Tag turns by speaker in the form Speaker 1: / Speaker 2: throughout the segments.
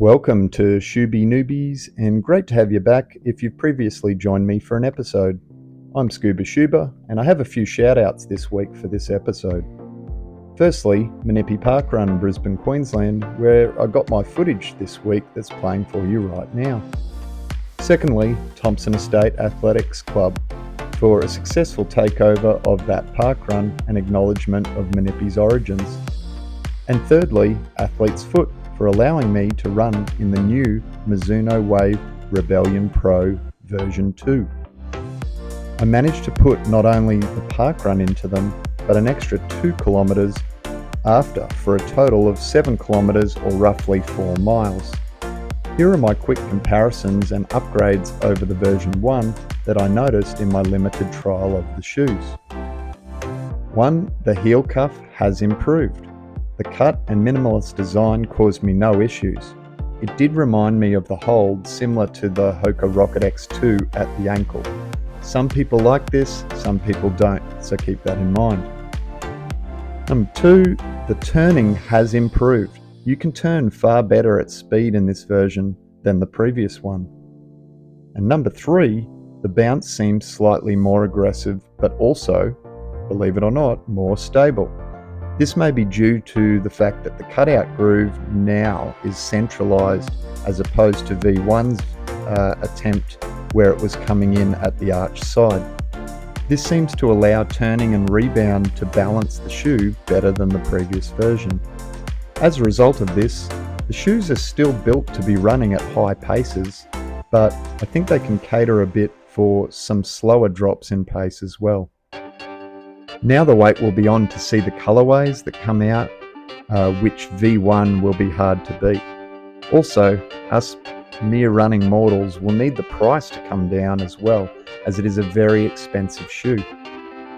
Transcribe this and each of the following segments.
Speaker 1: Welcome to Shooby Newbies, and great to have you back if you've previously joined me for an episode. I'm Scuba Shuba, and I have a few shout-outs this week for this episode. Firstly, Minnippi Parkrun, Brisbane, Queensland, where I got my footage this week that's playing for you right now. Secondly, Thompson Estate Athletics Club for a successful takeover of that parkrun and acknowledgement of Minnippi's origins. And thirdly, Athlete's Foot for allowing me to run in the new Mizuno Wave Rebellion Pro version 2. I managed to put not only the parkrun into them, but an extra 2 kilometres after for a total of 7 kilometres or roughly 4 miles. Here are my quick comparisons and upgrades over the version 1 that I noticed in my limited trial of the shoes. 1. The heel cuff has improved. The cut and minimalist design caused me no issues. It did remind me of the hold similar to the Hoka Rocket X2 at the ankle. Some people like this, some people don't, so keep that in mind. Number 2, the turning has improved. You can turn far better at speed in this version than the previous one. And number 3, the bounce seems slightly more aggressive, but also, believe it or not, more stable. This may be due to the fact that the cutout groove now is centralized as opposed to V1's attempt where it was coming in at the arch side. This seems to allow turning and rebound to balance the shoe better than the previous version. As a result of this, the shoes are still built to be running at high paces, but I think they can cater a bit for some slower drops in pace as well. Now the wait will be on to see the colourways that come out, which V1 will be hard to beat. Also, us mere running mortals will need the price to come down as well, as it is a very expensive shoe.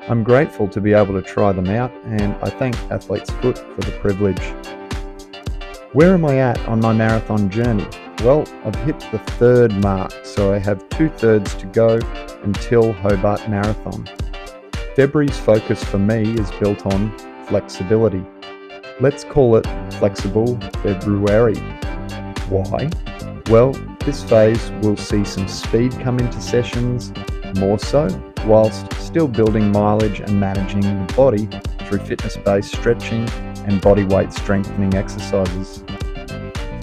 Speaker 1: I'm grateful to be able to try them out, and I thank Athlete's Foot for the privilege. Where am I at on my marathon journey? Well, I've hit the 3rd mark, so I have 2/3 to go until Hobart Marathon. February's focus for me is built on flexibility. Let's call it Flexible February. Why? Well, this phase will see some speed come into sessions, more so, whilst still building mileage and managing the body through fitness-based stretching and body weight strengthening exercises.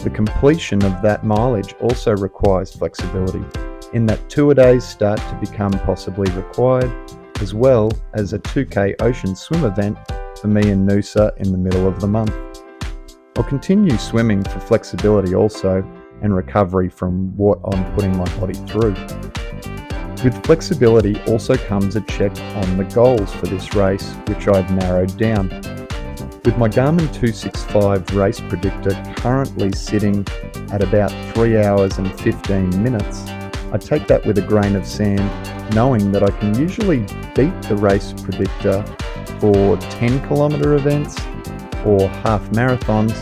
Speaker 1: The completion of that mileage also requires flexibility, in that 2-a-days start to become possibly required, as well as a 2K ocean swim event for me in Noosa in the middle of the month. I'll continue swimming for flexibility also and recovery from what I'm putting my body through. With flexibility also comes a check on the goals for this race, which I've narrowed down. With my Garmin 265 race predictor currently sitting at about 3 hours and 15 minutes, I take that with a grain of sand, knowing that I can usually beat the race predictor for 10-kilometre events or half marathons,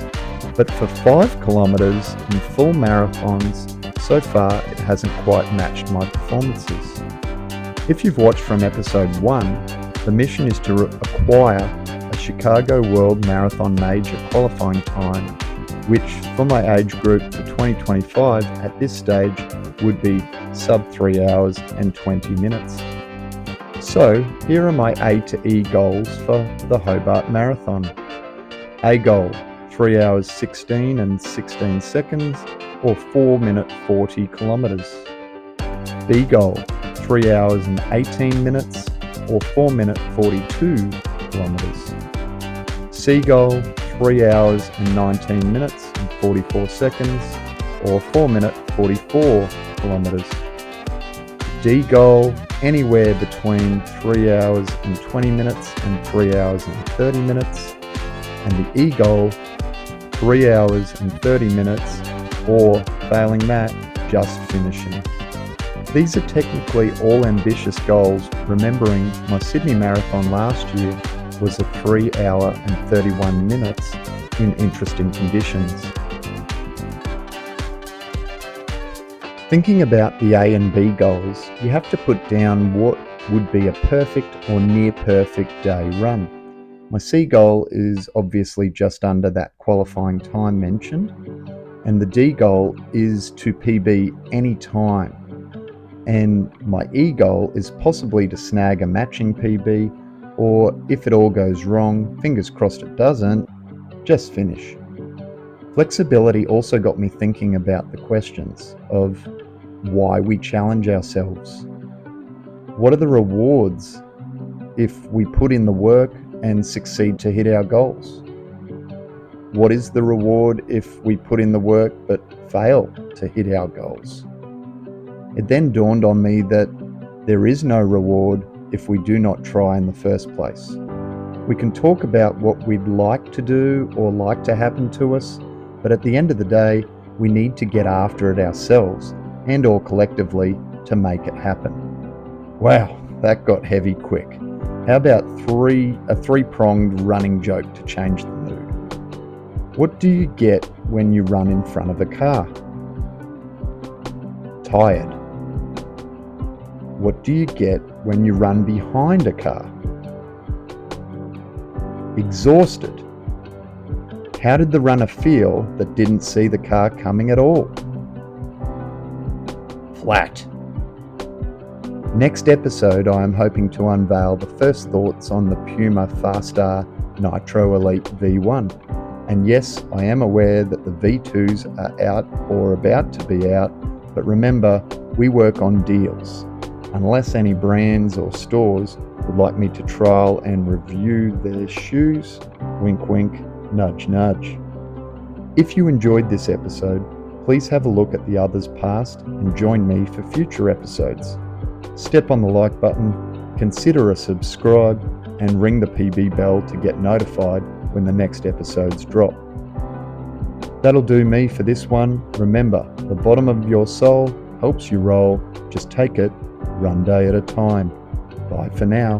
Speaker 1: but for 5 kilometres and full marathons, so far it hasn't quite matched my performances. If you've watched from episode 1, the mission is to acquire a Chicago World Marathon Major qualifying time, which for my age group for 2025 at this stage would be sub 3 hours and 20 minutes. So here are my A to E goals for the Hobart Marathon. A goal, 3 hours 16 and 16 seconds or 4 minute 40 kilometres. B goal, 3 hours and 18 minutes or 4 minute 42 kilometres. C goal, 3 hours and 19 minutes and 44 seconds or 4 minute 44 kilometres. D goal, anywhere between 3 hours and 20 minutes and 3 hours and 30 minutes. And the E goal, 3 hours and 30 minutes or, failing that, just finishing. These are technically all ambitious goals, remembering my Sydney Marathon last year was a 3 hour and 31 minutes in interesting conditions. Thinking about the A and B goals, you have to put down what would be a perfect or near perfect day run. My C goal is obviously just under that qualifying time mentioned, and the D goal is to PB any time. And my E goal is possibly to snag a matching PB, or if it all goes wrong, fingers crossed it doesn't, just finish. Flexibility also got me thinking about the questions of why we challenge ourselves. What are the rewards if we put in the work and succeed to hit our goals? What is the reward if we put in the work but fail to hit our goals? It then dawned on me that there is no reward if we do not try in the first place. We can talk about what we'd like to do or like to happen to us, but at the end of the day, we need to get after it ourselves and or collectively to make it happen. Wow, that got heavy quick. How about a three-pronged running joke to change the mood? What do you get when you run in front of a car? Tired. What do you get when you run behind a car? Exhausted. How did the runner feel that didn't see the car coming at all? Flat. Next episode, I am hoping to unveil the first thoughts on the Puma Farstar Nitro Elite V1. And yes, I am aware that the V2s are out or about to be out, but remember, we work on deals. Unless any brands or stores would like me to trial and review their shoes, wink wink, nudge nudge. If you enjoyed this episode, please have a look at the others past and join me for future episodes. Step on the like button, consider a subscribe, and ring the PB bell to get notified when the next episodes drop. That'll do me for this one. Remember, the bottom of your soul helps you roll. Just take it one day at a time. Bye for now.